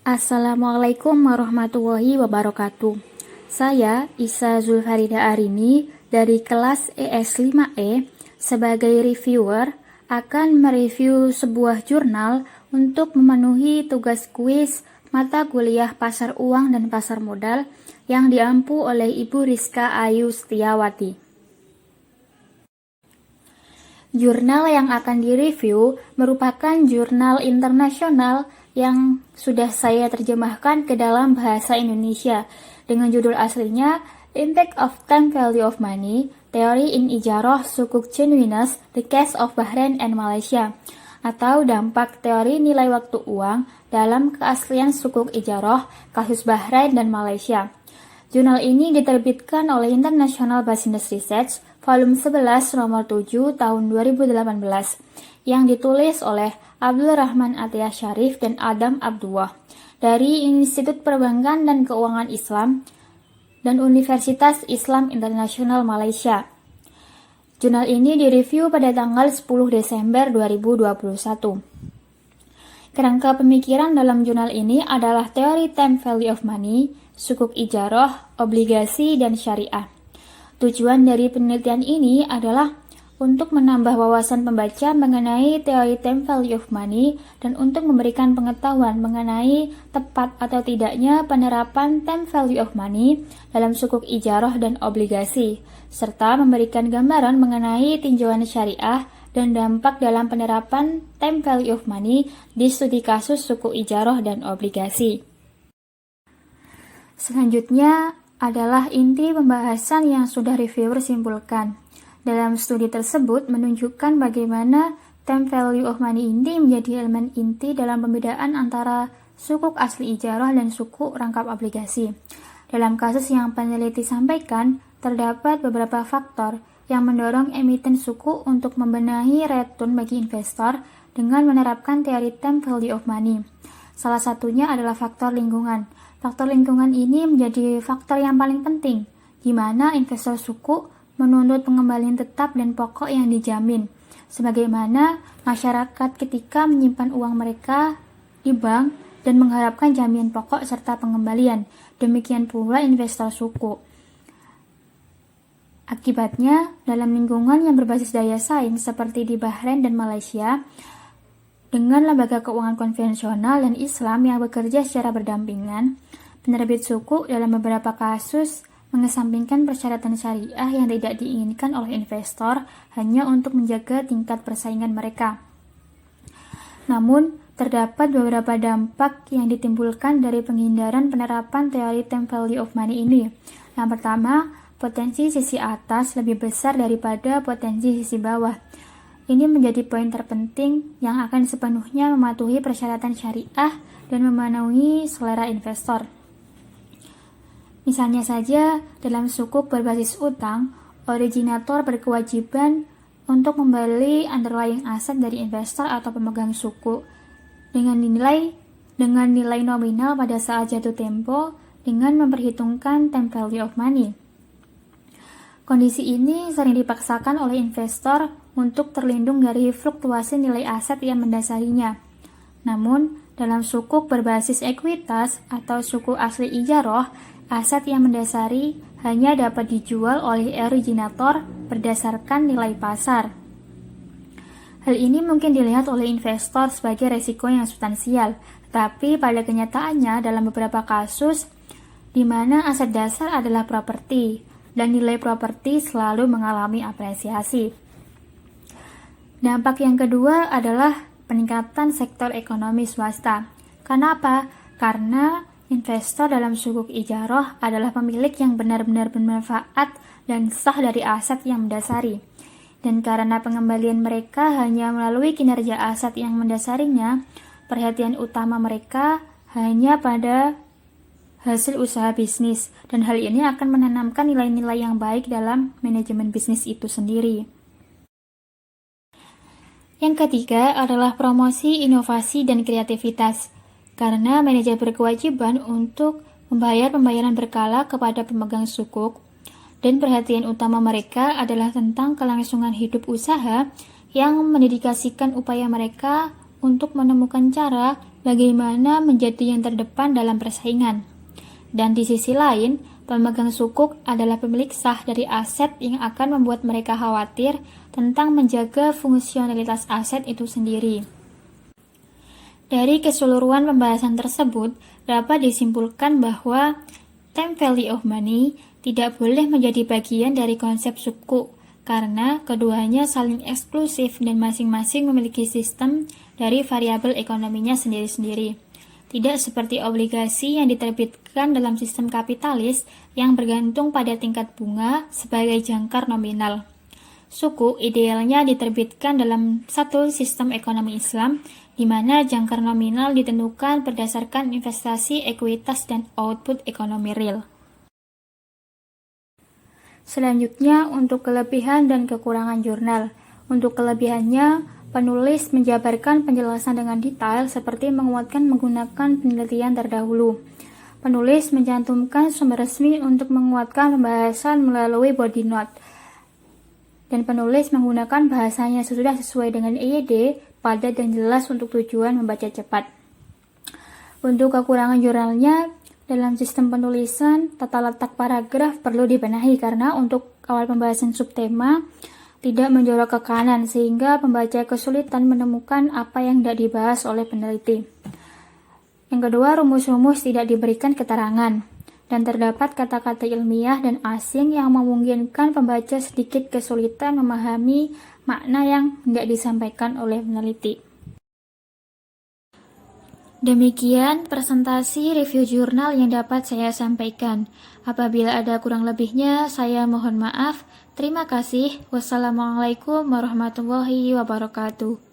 Assalamualaikum warahmatullahi wabarakatuh. Saya Isa Zulfarida Arini dari kelas ES 5E sebagai reviewer akan mereview sebuah jurnal untuk memenuhi tugas kuis mata kuliah pasar uang dan pasar modal yang diampu oleh Ibu Rizka Ayu Setiawati. Jurnal yang akan direview merupakan jurnal internasional yang sudah saya terjemahkan ke dalam bahasa Indonesia dengan judul aslinya Impact of Time Value of Money, Theory in Ijarah Sukuk Genuineness, The Case of Bahrain and Malaysia, atau dampak teori nilai waktu uang dalam keaslian sukuk ijarah kasus Bahrain dan Malaysia. Jurnal ini diterbitkan oleh International Business Research volume 11 nomor 7 tahun 2018 yang ditulis oleh Abdul Rahman Atiyah Syarif dan Adam Abdullah dari Institut Perbankan dan Keuangan Islam dan Universitas Islam Internasional Malaysia. Jurnal ini direview pada tanggal 10 Desember 2021. Kerangka pemikiran dalam jurnal ini adalah teori time value of money, sukuk ijarah, obligasi, dan syariah. Tujuan dari penelitian ini adalah untuk menambah wawasan pembaca mengenai teori time value of money dan untuk memberikan pengetahuan mengenai tepat atau tidaknya penerapan time value of money dalam sukuk ijarah dan obligasi, serta memberikan gambaran mengenai tinjauan syariah dan dampak dalam penerapan time value of money di studi kasus suku ijarah dan obligasi. Selanjutnya adalah inti pembahasan yang sudah reviewer simpulkan. Dalam studi tersebut menunjukkan bagaimana time value of money ini menjadi elemen inti dalam pembedaan antara sukuk asli ijarah dan sukuk rangkap obligasi. Dalam kasus yang peneliti sampaikan, terdapat beberapa faktor yang mendorong emiten suku untuk membenahi return bagi investor dengan menerapkan teori time value of money. Salah satunya adalah faktor lingkungan. Faktor lingkungan ini menjadi faktor yang paling penting, di mana investor suku menuntut pengembalian tetap dan pokok yang dijamin, sebagaimana masyarakat ketika menyimpan uang mereka di bank dan mengharapkan jaminan pokok serta pengembalian. Demikian pula investor suku. Akibatnya, dalam lingkungan yang berbasis daya saing seperti di Bahrain dan Malaysia, dengan lembaga keuangan konvensional dan Islam yang bekerja secara berdampingan, penerbit suku dalam beberapa kasus mengesampingkan persyaratan syariah yang tidak diinginkan oleh investor hanya untuk menjaga tingkat persaingan mereka. Namun, terdapat beberapa dampak yang ditimbulkan dari penghindaran penerapan teori time value of money ini. Yang pertama, potensi sisi atas lebih besar daripada potensi sisi bawah. Ini menjadi poin terpenting yang akan sepenuhnya mematuhi persyaratan syariah dan memenuhi selera investor. Misalnya saja, dalam sukuk berbasis utang, originator berkewajiban untuk membeli underlying aset dari investor atau pemegang suku dengan nilai nominal pada saat jatuh tempo dengan memperhitungkan time value of money. Kondisi ini sering dipaksakan oleh investor untuk terlindung dari fluktuasi nilai aset yang mendasarinya. Namun, dalam sukuk berbasis ekuitas atau suku asli ijarah, aset yang mendasari hanya dapat dijual oleh originator berdasarkan nilai pasar. Hal ini mungkin dilihat oleh investor sebagai resiko yang substansial, tetapi pada kenyataannya dalam beberapa kasus di mana aset dasar adalah properti dan nilai properti selalu mengalami apresiasi. Dampak yang kedua adalah peningkatan sektor ekonomi swasta. Kenapa? Karena investor dalam sukuk ijarah adalah pemilik yang benar-benar bermanfaat dan sah dari aset yang mendasari. Dan karena pengembalian mereka hanya melalui kinerja aset yang mendasarinya, perhatian utama mereka hanya pada hasil usaha bisnis, dan hal ini akan menanamkan nilai-nilai yang baik dalam manajemen bisnis itu sendiri. Yang ketiga adalah promosi, inovasi, dan kreativitas. Karena manajer berkewajiban untuk membayar pembayaran berkala kepada pemegang sukuk, dan perhatian utama mereka adalah tentang kelangsungan hidup usaha yang mendedikasikan upaya mereka untuk menemukan cara bagaimana menjadi yang terdepan dalam persaingan. Dan di sisi lain, pemegang sukuk adalah pemilik sah dari aset yang akan membuat mereka khawatir tentang menjaga fungsionalitas aset itu sendiri. Dari keseluruhan pembahasan tersebut, dapat disimpulkan bahwa time value of money tidak boleh menjadi bagian dari konsep sukuk, karena keduanya saling eksklusif dan masing-masing memiliki sistem dari variabel ekonominya sendiri-sendiri. Tidak seperti obligasi yang diterbitkan dalam sistem kapitalis yang bergantung pada tingkat bunga sebagai jangkar nominal. Sukuk idealnya diterbitkan dalam satu sistem ekonomi Islam, di mana jangkar nominal ditentukan berdasarkan investasi, ekuitas, dan output ekonomi real. Selanjutnya, untuk kelebihan dan kekurangan jurnal. Untuk kelebihannya, penulis menjabarkan penjelasan dengan detail seperti menguatkan menggunakan penelitian terdahulu. Penulis mencantumkan sumber resmi untuk menguatkan pembahasan melalui body note. Dan penulis menggunakan bahasanya sudah sesuai dengan EYD, padat dan jelas untuk tujuan membaca cepat. Untuk kekurangan jurnalnya, dalam sistem penulisan, tata letak paragraf perlu dibenahi karena untuk awal pembahasan subtema tidak menjorok ke kanan sehingga pembaca kesulitan menemukan apa yang tidak dibahas oleh peneliti. Yang kedua, rumus-rumus tidak diberikan keterangan dan terdapat kata-kata ilmiah dan asing yang memungkinkan pembaca sedikit kesulitan memahami makna yang tidak disampaikan oleh peneliti. Demikian presentasi review jurnal yang dapat saya sampaikan. Apabila ada kurang lebihnya, saya mohon maaf. Terima kasih. Wassalamualaikum warahmatullahi wabarakatuh.